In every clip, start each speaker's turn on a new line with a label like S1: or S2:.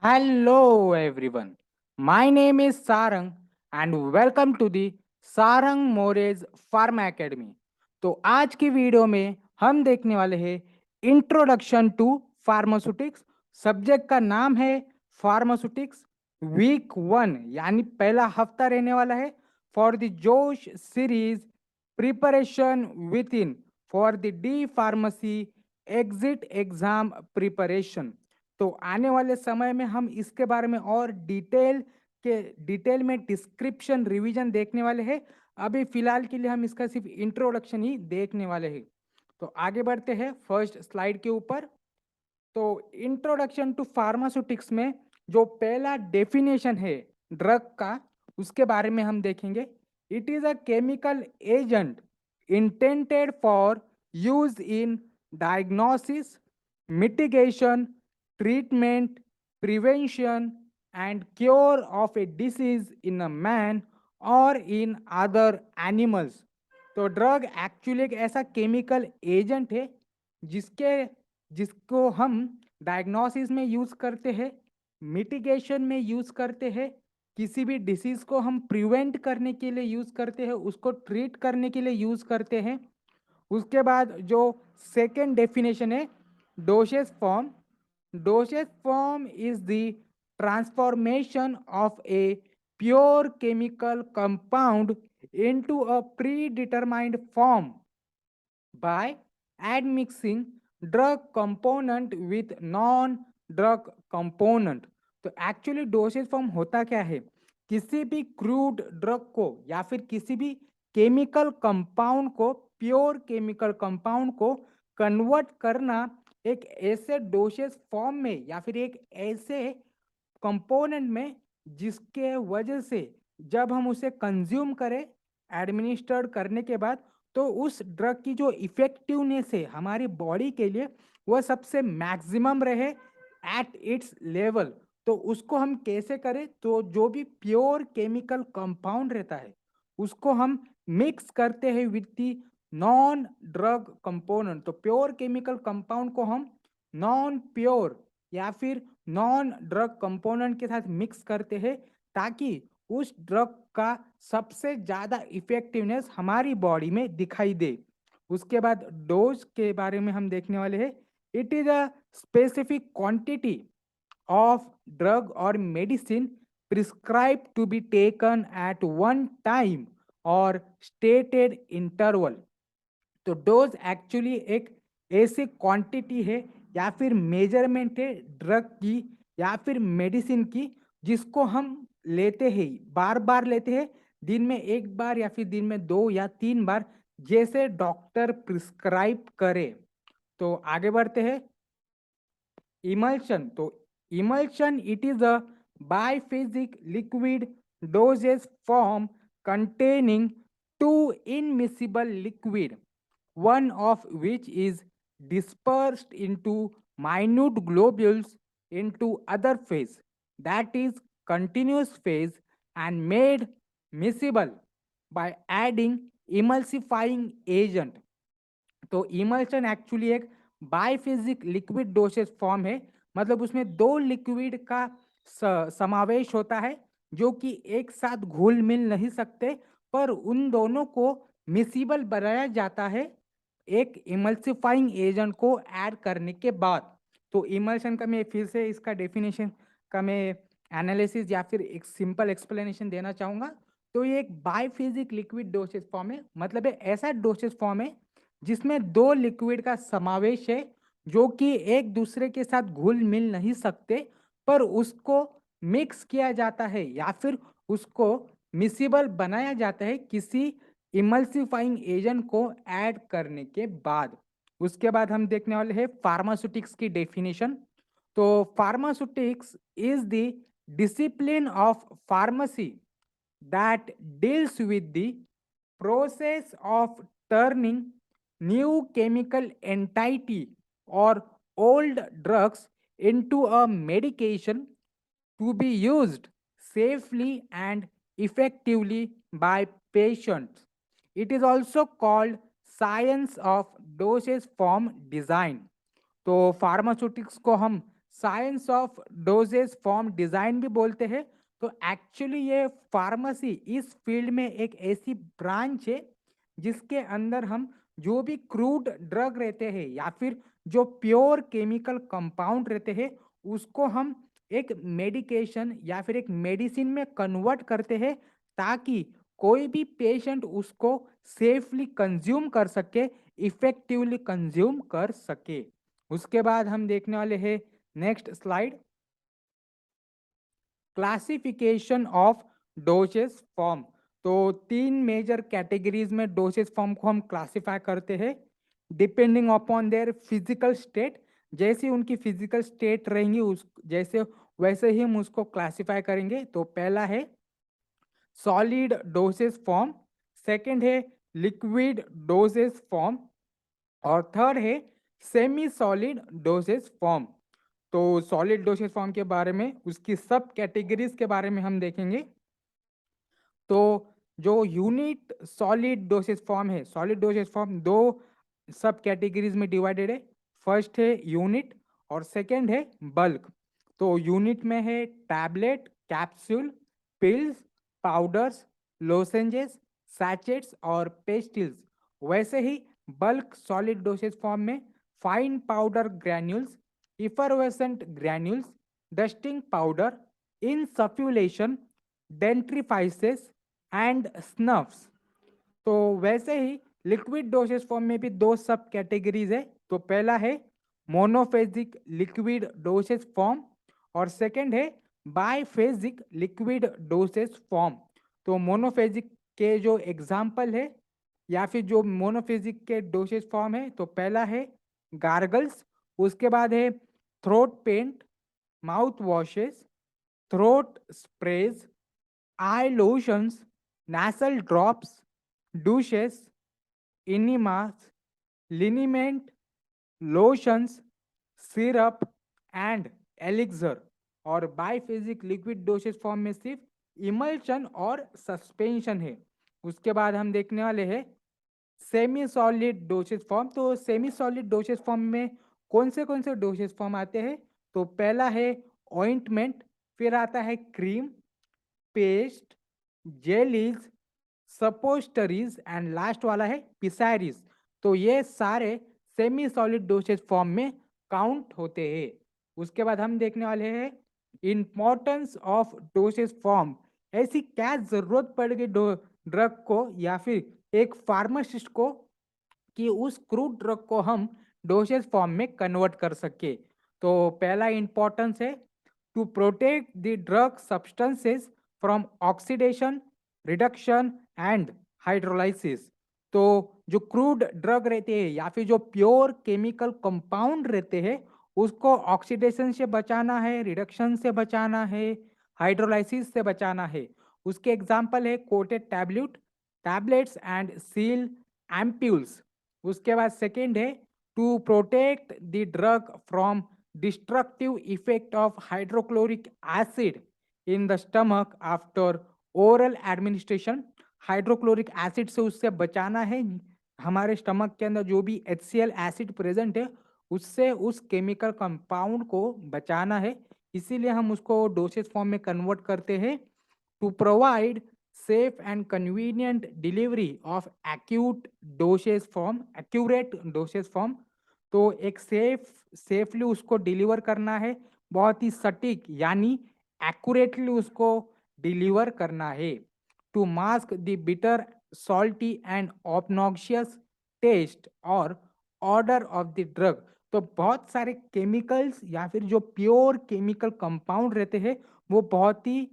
S1: Hello everyone. My name is Sarang and welcome to the Sarang मोरेज pharma academy. तो आज की वीडियो में हम देखने वाले हैं इंट्रोडक्शन टू फार्मास्यूटिक्स। सब्जेक्ट का नाम है फार्मास्यूटिक्स। वीक 1 यानी पहला हफ्ता रहने वाला है फॉर द जोश series preparation with in for the D pharmacy exit exam preparation. तो आने वाले समय में हम इसके बारे में और डिटेल में डिस्क्रिप्शन रिवीजन देखने वाले हैं। अभी फिलहाल के लिए हम इसका सिर्फ इंट्रोडक्शन ही देखने वाले हैं। तो आगे बढ़ते हैं फर्स्ट स्लाइड के ऊपर। तो इंट्रोडक्शन टू फार्मास्यूटिक्स में जो पहला डेफिनेशन है ड्रग का, उसके बारे में हम देखेंगे। It is a chemical agent intended for use in diagnosis, mitigation, treatment, prevention, and cure of a disease in a man और इन अदर एनिमल्स। तो ड्रग एक्चुअली एक ऐसा केमिकल एजेंट है जिसके जिसको हम डायग्नोसिस में यूज करते हैं, मिटिगेशन में यूज करते हैं, किसी भी डिसीज को हम प्रिवेंट करने के लिए यूज करते हैं, उसको ट्रीट करने के लिए यूज करते हैं। उसके बाद जो सेकेंड डेफिनेशन है dosage form. Dosage form is the transformation of a pure chemical compound into a predetermined form by admixing drug component with non drug component। तो एक्चुअली डोसेज फॉर्म होता क्या है? किसी भी क्रूड ड्रग को या फिर किसी भी केमिकल कंपाउंड को, प्योर केमिकल कंपाउंड को कन्वर्ट करना एक ऐसे डोसेज फॉर्म में या फिर एक ऐसे कंपोनेंट में जिसके वजह से जब हम उसे कंज्यूम करें एडमिनिस्टर्ड करने के बाद, तो उस ड्रग की जो इफेक्टिवनेस है हमारी बॉडी के लिए वह सबसे मैक्सिमम रहे एट इट्स लेवल। तो उसको हम कैसे करें? तो जो भी प्योर केमिकल कंपाउंड रहता है उसको हम मिक्स करते हैं with the non drug component. तो प्योर केमिकल कंपाउंड को हम नॉन प्योर या फिर नॉन ड्रग कंपोनेंट के साथ मिक्स करते हैं ताकि उस ड्रग का सबसे ज्यादा इफेक्टिवनेस हमारी बॉडी में दिखाई दे। उसके बाद डोज के बारे में हम देखने वाले हैं। It is a specific quantity of drug or medicine prescribed to be taken at one time or stated interval। तो डोज एक्चुअली एक ऐसी क्वांटिटी है या फिर मेजरमेंट है ड्रग की या फिर मेडिसिन की जिसको हम लेते हैं, बार बार लेते हैं, दिन में एक बार या फिर दिन में 2 या 3 बार, जैसे डॉक्टर प्रिस्क्राइब करे। तो आगे बढ़ते हैं। इमल्शन। तो emulsion it is a biphasic liquid dosage form containing two immiscible liquid, one of which is dispersed into minute globules into other phase, that is continuous phase, and made miscible by adding emulsifying agent। तो emulsion actually एक बाइफिजिक liquid dosage form है, मतलब उसमें दो liquid का समावेश होता है जो कि एक साथ घुल मिल नहीं सकते, पर उन दोनों को मिसिबल बनाया जाता है एक इमल्सिफाइंग एजेंट को ऐड करने के बाद। तो इमल्शन का मैं फिर से इसका डेफिनेशन का मैं एनालिसिस या फिर एक सिंपल एक्सप्लेनेशन देना चाहूँगा। तो ये एक बाइफिजिक लिक्विड डोसेज फॉर्म है, मतलब ऐसा डोसेज फॉर्म है जिसमें दो लिक्विड का समावेश है जो कि एक दूसरे के साथ घुल मिल नहीं सकते, पर उसको मिक्स किया जाता है या फिर उसको मिसिबल बनाया जाता है किसी इमल्सिफाइंग एजेंट को ऐड करने के बाद। उसके बाद हम देखने वाले हैं फार्मास्यूटिक्स की डेफिनेशन। तो pharmaceutics is the discipline of pharmacy that deals with the process of turning new chemical entity or old drugs into a medication to be used safely and effectively by patients। It is also called science of dosage form design। तो pharmaceutics को हम science of doses form design भी बोलते हैं। तो actually ये pharmacy इस field में एक ऐसी ब्रांच है जिसके अंदर हम जो भी क्रूड ड्रग रहते हैं या फिर जो प्योर केमिकल कंपाउंड रहते हैं उसको हम एक मेडिकेशन या फिर एक मेडिसिन में कन्वर्ट करते हैं ताकि कोई भी पेशेंट उसको सेफली कंज्यूम कर सके, इफेक्टिवली कंज्यूम कर सके। उसके बाद हम देखने वाले हैं next slide, classification of doses form. तो तीन मेजर कैटेगरीज में डोसेस फॉर्म को हम क्लासिफाई करते हैं depending upon their physical state. जैसी उनकी फिजिकल स्टेट रहेंगी उस जैसे वैसे ही हम उसको क्लासिफाई करेंगे। तो पहला है सॉलिड डोसेस फॉर्म, सेकंड है लिक्विड डोसेस फॉर्म और थर्ड है सेमी सॉलिड डोसेस फॉर्म। तो सॉलिड डोसेस फॉर्म के बारे में उसकी सब कैटेगरीज के बारे में हम देखेंगे। तो जो यूनिट सॉलिड डोसेज फॉर्म है, सॉलिड डोसेज फॉर्म दो सब कैटेगरीज में डिवाइडेड है। फर्स्ट है यूनिट और सेकंड है बल्क। तो यूनिट में है tablet, capsule, pills, powders, lozenges, sachets और पेस्टिल्स। वैसे ही बल्क सॉलिड डोसेज फॉर्म में fine powder granules, effervescent granules, dusting powder, insufflation, dentifrices and snuffs. तो वैसे ही लिक्विड डोसेज फॉर्म में भी दो सब कैटेगरीज है। तो पहला है मोनोफेजिक लिक्विड डोसेज फॉर्म और सेकंड है बाइफेजिक लिक्विड डोसेज फॉर्म। तो मोनोफेजिक के जो एग्जाम्पल है या फिर जो मोनोफेजिक के डोसेज फॉर्म है, तो पहला है गार्गल्स, उसके बाद है throat paint, mouth washes, throat sprays, eye lotions, nasal drops, douches, enemas, liniment, lotions, syrup and elixir. और बाइफेजिक लिक्विड डोसेज फॉर्म में सिर्फ इमल्शन और सस्पेंशन है। उसके बाद हम देखने वाले हैं सेमी सॉलिड डोसेज फॉर्म। तो सेमी सॉलिड डोसेज फॉर्म में कौन से डोसेज फॉर्म आते हैं? तो पहला है ऑइंटमेंट, फिर आता है cream, paste, jellies, suppositories and last वाला है पिसारीज। तो ये सारे सेमी सॉलिड डोसेज फॉर्म में काउंट होते हैं। उसके बाद हम देखने वाले हैं इंपॉर्टेंस ऑफ डोसेज फॉर्म। ऐसी क्या जरूरत पड़ गई ड्रग को या फिर एक फार्मासिस्ट को कि उस क्रूड ड्रग को हम डोसेज फॉर्म में कन्वर्ट कर सके। तो पहला इंपॉर्टेंस है to protect the drug substances from oxidation, reduction and hydrolysis. तो जो क्रूड ड्रग रहते हैं या फिर जो प्योर केमिकल कंपाउंड रहते हैं उसको ऑक्सीडेशन से बचाना है, रिडक्शन से बचाना है, हाइड्रोलाइसिस से बचाना है। उसके एग्जाम्पल है coated tablets and seal ampoules. उसके बाद सेकेंड है to protect the drug from destructive effect of hydrochloric acid in the stomach after oral administration. Hydrochloric acid से उससे बचाना है, हमारे स्टमक के अंदर जो भी HCl एसिड प्रेजेंट है उससे उस केमिकल कंपाउंड को बचाना है। इसीलिए हम उसको डोसेज फॉर्म में कन्वर्ट करते हैं to provide safe and convenient delivery of acute dosage form, accurate dosage form। तो एक सेफली उसको डिलीवर करना है, बहुत ही सटीक यानी एक्यूरेटली उसको डिलीवर करना है to mask the bitter, salty and obnoxious taste और ऑर्डर ऑफ द ड्रग। तो बहुत सारे केमिकल्स या फिर जो प्योर केमिकल कंपाउंड रहते हैं वो बहुत ही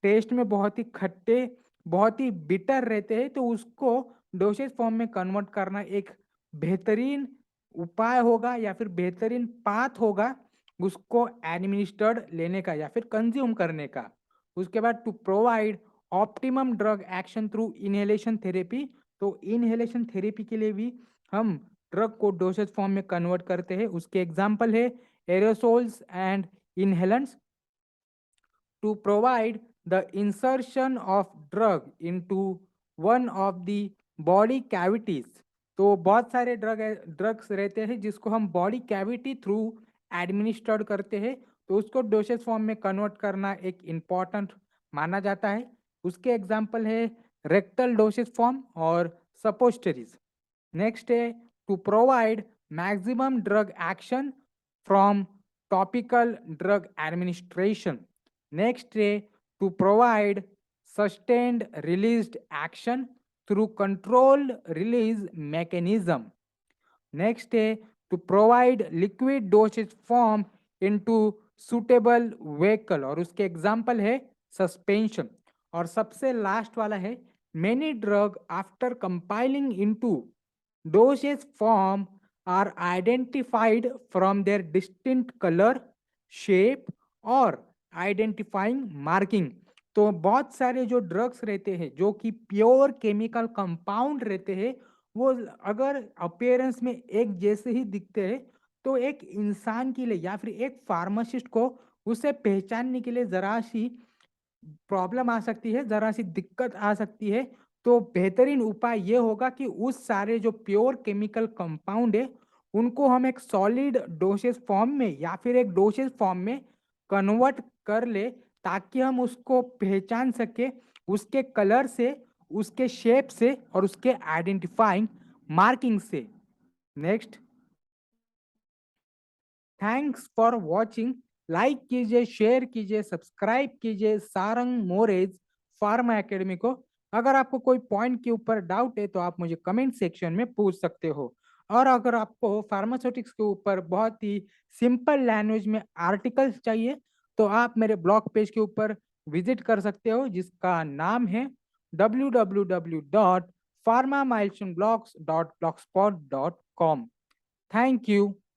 S1: टेस्ट में बहुत ही खट्टे, बहुत ही बिटर रहते हैं। तो उसको डोसेज फॉर्म में कन्वर्ट करना एक बेहतरीन उपाय होगा या फिर बेहतरीन पाथ होगा उसको एडमिनिस्टर्ड लेने का या फिर कंज्यूम करने का। उसके बाद to provide optimum drug action through inhalation therapy. तो इनहेलेशन थेरेपी के लिए भी हम ड्रग को डोसेज फॉर्म में कन्वर्ट करते हैं। उसके एग्जाम्पल है aerosols and inhalants to provide the insertion of drug into one of the body cavities। तो बहुत सारे ड्रग्स रहते हैं जिसको हम बॉडी कैविटी थ्रू एडमिनिस्टर्ड करते हैं तो उसको डोसेज फॉर्म में कन्वर्ट करना एक इम्पॉर्टेंट माना जाता है। उसके एग्जाम्पल है रेक्टल डोसेज फॉर्म और सपोस्टरीज। नेक्स्ट है to provide maximum drug action from topical drug administration. Next है to provide sustained released action through controlled release mechanism. Next है to provide liquid dosage form into suitable vehicle और उसके example है suspension. और सबसे last वाला है many drug after compiling into dosage form are identified from their distinct color, shape और identifying marking। तो बहुत सारे जो ड्रग्स रहते हैं जो कि प्योर केमिकल कंपाउंड रहते हैं वो अगर अपियरेंस में एक जैसे ही दिखते हैं तो एक इंसान के लिए या फिर एक फार्मासिस्ट को उसे पहचानने के लिए जरा सी प्रॉब्लम आ सकती है, जरा सी दिक्कत आ सकती है। तो बेहतरीन उपाय ये होगा कि उस सारे जो प्योर केमिकल कंपाउंड है उनको हम एक सॉलिड डोसेज फॉर्म में या फिर एक डोसेज फॉर्म में कन्वर्ट कर ले ताकि हम उसको पहचान सके उसके कलर से, उसके शेप से और उसके आइडेंटिफाइंग मार्किंग से। Next, thanks for watching. Like कीजिए, शेयर कीजिए, सब्सक्राइब कीजिए सारंग मोरेज फार्मा एकेडमी को। अगर आपको कोई पॉइंट के ऊपर डाउट है तो आप मुझे कमेंट सेक्शन में पूछ सकते हो। और अगर आपको फार्मास्यूटिक्स के ऊपर बहुत ही सिंपल लैंग्वेज में आर्टिकल्स चाहिए तो आप मेरे ब्लॉग पेज के ऊपर विजिट कर सकते हो जिसका नाम है www.pharmamilestoneblogs.blogspot.com। Thank you.